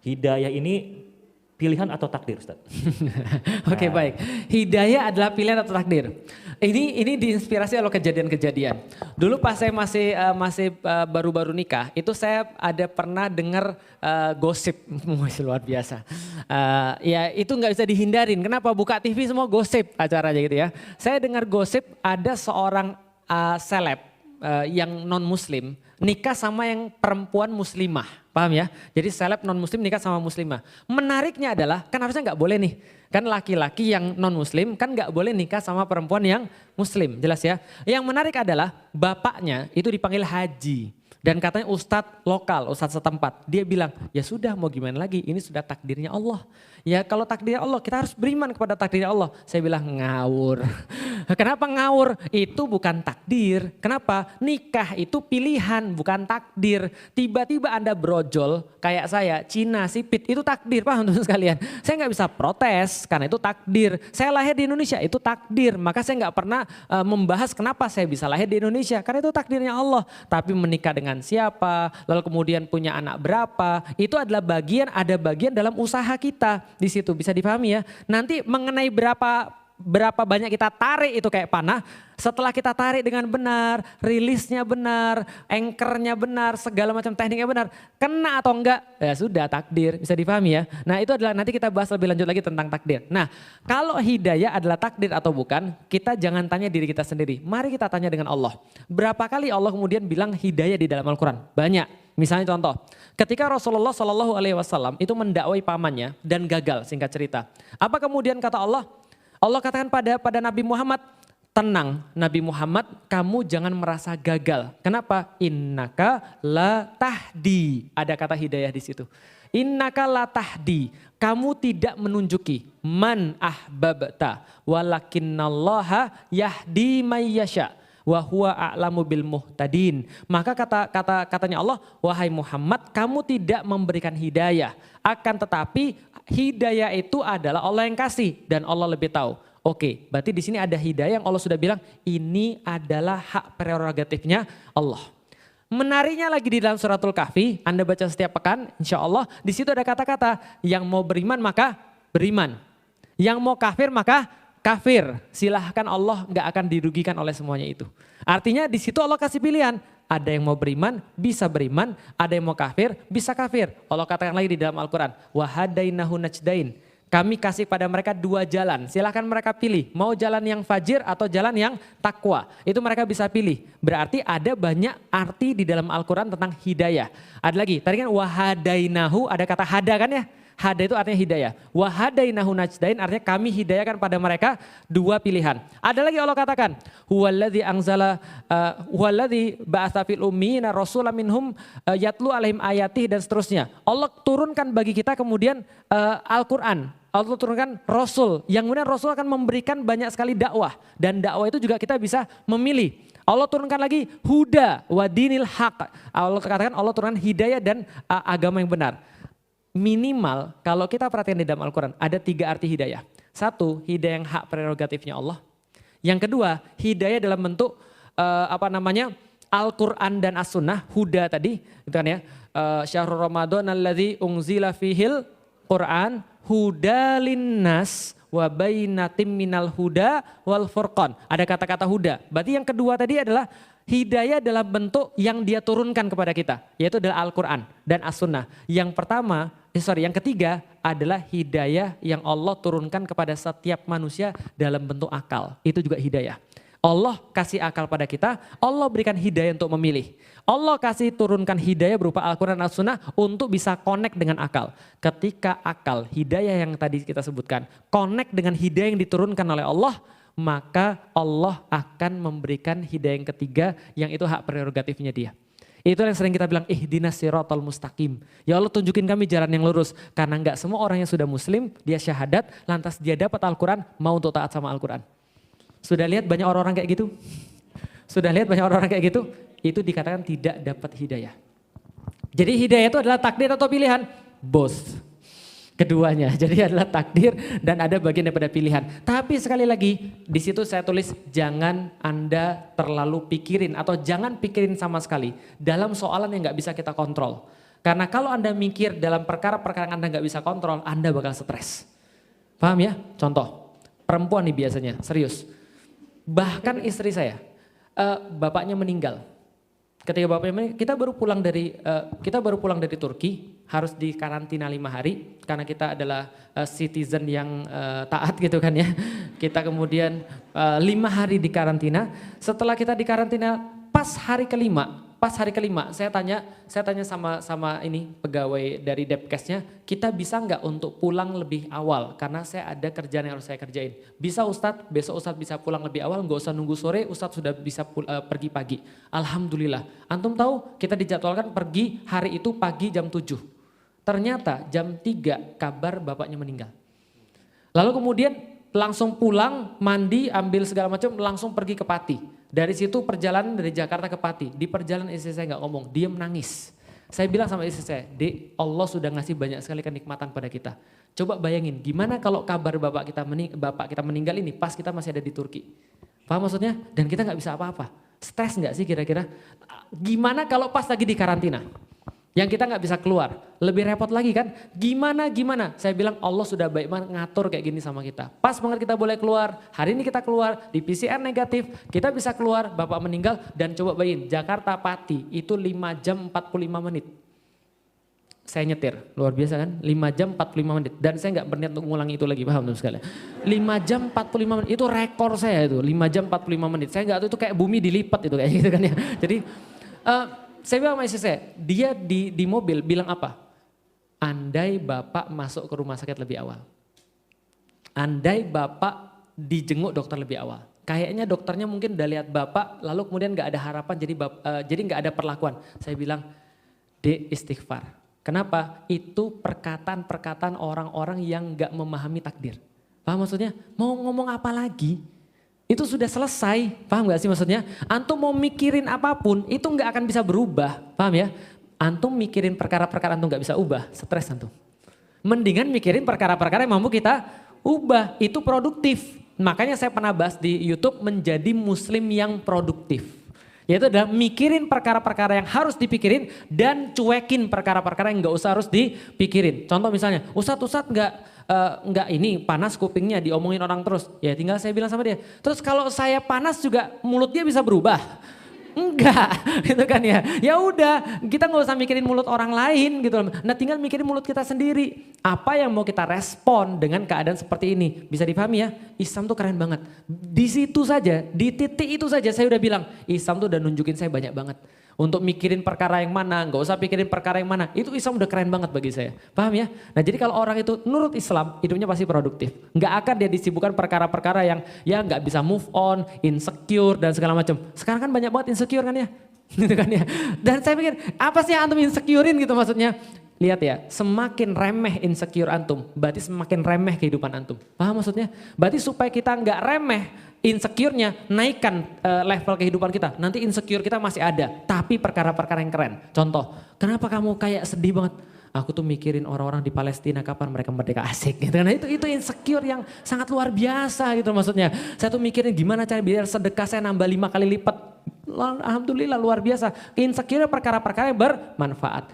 Hidayah ini pilihan atau takdir, Ustaz? Oke, baik. Hidayah adalah pilihan atau takdir. Ini diinspirasi oleh kejadian-kejadian. Dulu pas saya masih baru-baru nikah, itu saya ada pernah dengar gosip, masih luar biasa. Ya itu nggak bisa dihindarin. Kenapa? Buka TV semua gosip acaranya gitu ya. Saya dengar gosip ada seorang seleb yang non Muslim nikah sama yang perempuan muslimah, paham ya? Jadi seleb non muslim nikah sama muslimah. Menariknya adalah kan harusnya nggak boleh nih, kan laki-laki yang non muslim kan nggak boleh nikah sama perempuan yang muslim, jelas ya? Yang menarik adalah bapaknya itu dipanggil haji dan katanya ustadz lokal, ustadz setempat. Dia bilang ya sudah mau gimana lagi, ini sudah takdirnya Allah. Ya kalau takdirnya Allah kita harus beriman kepada takdirnya Allah. Saya bilang ngawur. Kenapa ngawur? Itu bukan takdir. Kenapa? Nikah itu pilihan bukan takdir. Tiba-tiba Anda brojol kayak saya, Cina, sipit, itu takdir, paham teman sekalian? Saya nggak bisa protes karena itu takdir. Saya lahir di Indonesia itu takdir. Maka saya nggak pernah membahas kenapa saya bisa lahir di Indonesia. Karena itu takdirnya Allah. Tapi menikah dengan siapa, lalu kemudian punya anak berapa, itu adalah ada bagian dalam usaha kita. Di situ bisa dipahami ya. Nanti mengenai berapa banyak kita tarik itu kayak panah. Setelah kita tarik dengan benar, rilisnya benar, anchornya benar, segala macam tekniknya benar. Kena atau enggak, ya sudah takdir, bisa dipahami ya. Nah itu adalah nanti kita bahas lebih lanjut lagi tentang takdir. Nah kalau hidayah adalah takdir atau bukan, kita jangan tanya diri kita sendiri. Mari kita tanya dengan Allah. Berapa kali Allah kemudian bilang hidayah di dalam Al-Quran? Banyak. Misalnya contoh, ketika Rasulullah Shallallahu Alaihi Wasallam itu mendakwai pamannya dan gagal, singkat cerita. Apa kemudian kata Allah? Allah katakan pada Nabi Muhammad, tenang Nabi Muhammad, kamu jangan merasa gagal. Kenapa? Innaka la tahdi. Ada kata hidayah di situ. Innaka la tahdi. Kamu tidak menunjuki man ahbabta walakinnallaha yahdi may yasha. Wa huwa a'lamu bil muhtadin. Maka katanya Allah, wahai Muhammad, kamu tidak memberikan hidayah. Akan tetapi hidayah itu adalah Allah yang kasih dan Allah lebih tahu. Oke, berarti di sini ada hidayah yang Allah sudah bilang ini adalah hak prerogatifnya Allah. Menariknya lagi di dalam suratul Kahfi, Anda baca setiap pekan, insya Allah di situ ada kata-kata yang mau beriman maka beriman, yang mau kafir maka kafir. Silahkan, Allah nggak akan dirugikan oleh semuanya itu. Artinya di situ Allah kasih pilihan. Ada yang mau beriman, bisa beriman. Ada yang mau kafir, bisa kafir. Allah katakan lagi di dalam Al-Quran. Wahadainahu najdain. Kami kasih pada mereka dua jalan. Silahkan mereka pilih. Mau jalan yang fajir atau jalan yang takwa. Itu mereka bisa pilih. Berarti ada banyak arti di dalam Al-Quran tentang hidayah. Ada lagi. Tadi kan wahadainahu, ada kata hada kan ya. Hada itu artinya hidayah. Wahadainahu najdain artinya kami hidayahkan pada mereka dua pilihan. Ada lagi Allah katakan, huwaladzi ba'atsa fil ummiyina rasulan minhum yatlu alaihim ayatih dan seterusnya. Allah turunkan bagi kita kemudian Al-Qur'an. Allah turunkan Rasul. Yang kemudian Rasul akan memberikan banyak sekali dakwah. Dan dakwah itu juga kita bisa memilih. Allah turunkan lagi huda wa dinil haq. Allah katakan Allah turunkan hidayah dan agama yang benar. Minimal kalau kita perhatikan di dalam Al-Quran ada 3 arti hidayah. 1, hidayah yang hak prerogatifnya Allah. Yang kedua, hidayah dalam bentuk Al-Quran dan As-Sunnah, huda tadi, itu kan ya. Syahrul Ramadan alladzi unzila fihil Quran huda linnas wa bainatim minal huda wal furqan. Ada kata-kata huda. Berarti yang kedua tadi adalah hidayah dalam bentuk yang dia turunkan kepada kita, yaitu adalah Al-Quran dan As-Sunnah. Yang ketiga adalah hidayah yang Allah turunkan kepada setiap manusia dalam bentuk akal. Itu juga hidayah. Allah kasih akal pada kita, Allah berikan hidayah untuk memilih. Allah kasih turunkan hidayah berupa Al-Quran dan As-Sunnah untuk bisa connect dengan akal. Ketika akal, hidayah yang tadi kita sebutkan, connect dengan hidayah yang diturunkan oleh Allah, maka Allah akan memberikan hidayah yang ketiga yang itu hak prerogatifnya dia. Itu yang sering kita bilang ihdinas siratal mustaqim. Ya Allah tunjukin kami jalan yang lurus. Karena enggak semua orang yang sudah muslim, dia syahadat, lantas dia dapat Al-Quran, mau untuk taat sama Al-Quran. Sudah lihat banyak orang-orang kayak gitu? Sudah lihat banyak orang-orang kayak gitu? Itu dikatakan tidak dapat hidayah. Jadi hidayah itu adalah takdir atau pilihan? Both. Keduanya, jadi adalah takdir dan ada bagian daripada pilihan. Tapi sekali lagi di situ saya tulis jangan Anda terlalu pikirin atau jangan pikirin sama sekali dalam soalan yang nggak bisa kita kontrol. Karena kalau Anda mikir dalam perkara-perkara yang Anda nggak bisa kontrol, Anda bakal stres. Paham ya? Contoh, perempuan nih biasanya, serius. Bahkan istri saya, bapaknya meninggal. Ketika bapaknya meninggal, kita baru pulang dari Turki, harus di karantina 5 hari karena kita adalah citizen yang taat gitu kan ya. Kita kemudian 5 hari di karantina. Setelah kita di karantina, pas hari kelima saya tanya sama ini pegawai dari Depkesnya, kita bisa nggak untuk pulang lebih awal karena saya ada kerjaan yang harus saya kerjain. Bisa Ustadz, besok Ustadz bisa pulang lebih awal, nggak usah nunggu sore, Ustadz sudah bisa pergi pagi. Alhamdulillah. Antum tahu kita dijadwalkan pergi hari itu pagi jam 7. Ternyata jam 3 kabar bapaknya meninggal. Lalu kemudian langsung pulang, mandi, ambil segala macam, langsung pergi ke Pati. Dari situ perjalanan dari Jakarta ke Pati. Di perjalanan istri saya nggak ngomong, dia menangis. Saya bilang sama istri saya, Dek, Allah sudah ngasih banyak sekali kenikmatan pada kita. Coba bayangin, gimana kalau kabar bapak kita meninggal ini pas kita masih ada di Turki. Paham maksudnya? Dan kita nggak bisa apa-apa. Stres nggak sih kira-kira? Gimana kalau pas lagi di karantina? Yang kita nggak bisa keluar, lebih repot lagi kan? Gimana? Saya bilang Allah sudah baik banget ngatur kayak gini sama kita. Pas banget kita boleh keluar, hari ini kita keluar, di PCR negatif, kita bisa keluar, bapak meninggal dan coba bayangin, Jakarta Pati itu 5 jam 45 menit. Saya nyetir, luar biasa kan? 5 jam 45 menit dan saya nggak berniat untuk ngulangi itu lagi, paham teman sekalian? 5 jam 45 menit, itu rekor saya itu, 5 jam 45 menit. Saya nggak tahu itu kayak bumi dilipat itu kayak gitu kan ya. Jadi saya bilang sama istri saya, dia di mobil bilang apa? Andai bapak masuk ke rumah sakit lebih awal. Andai bapak dijenguk dokter lebih awal. Kayaknya dokternya mungkin udah lihat bapak, lalu kemudian gak ada harapan, jadi gak ada perlakuan. Saya bilang, Dek, istighfar. Kenapa? Itu perkataan-perkataan orang-orang yang gak memahami takdir. Paham maksudnya? Mau ngomong apa lagi? Itu sudah selesai, paham gak sih maksudnya? Antum mau mikirin apapun, itu gak akan bisa berubah, paham ya? Antum mikirin perkara-perkara antum gak bisa ubah, stres antum. Mendingan mikirin perkara-perkara yang mampu kita ubah, itu produktif. Makanya saya pernah bahas di YouTube menjadi muslim yang produktif. Yaitu adalah mikirin perkara-perkara yang harus dipikirin dan cuekin perkara-perkara yang gak usah harus dipikirin. Contoh misalnya, Ustadz nggak ini panas kupingnya diomongin orang terus. Ya tinggal saya bilang sama dia, terus kalau saya panas juga mulut dia bisa berubah? Enggak, gitu kan ya. Ya udah, kita nggak usah mikirin mulut orang lain gitu. Nah tinggal mikirin mulut kita sendiri. Apa yang mau kita respon dengan keadaan seperti ini? Bisa dipahami ya? Islam tuh keren banget. Di situ saja, di titik itu saja saya udah bilang, Islam tuh udah nunjukin saya banyak banget. Untuk mikirin perkara yang mana, nggak usah pikirin perkara yang mana. Itu Islam udah keren banget bagi saya. Paham ya? Nah jadi kalau orang itu nurut Islam, hidupnya pasti produktif. Nggak akan dia disibukkan perkara-perkara yang ya nggak bisa move on, insecure dan segala macam. Sekarang kan banyak banget insecure kan ya? Gitu kan ya? Dan saya pikir, apa sih yang antum insecurein gitu maksudnya? Lihat ya, semakin remeh insecure antum, berarti semakin remeh kehidupan antum. Paham maksudnya? Berarti supaya kita nggak remeh, insecure-nya naikkan level kehidupan kita. Nanti insecure kita masih ada, tapi perkara-perkara yang keren. Contoh, kenapa kamu kayak sedih banget? Aku tuh mikirin orang-orang di Palestina kapan mereka merdeka, asik gitu. Nah itu insecure yang sangat luar biasa gitu maksudnya. Saya tuh mikirin gimana cara biar sedekah saya nambah 5 kali lipat. Alhamdulillah luar biasa. Insecure perkara-perkara yang bermanfaat.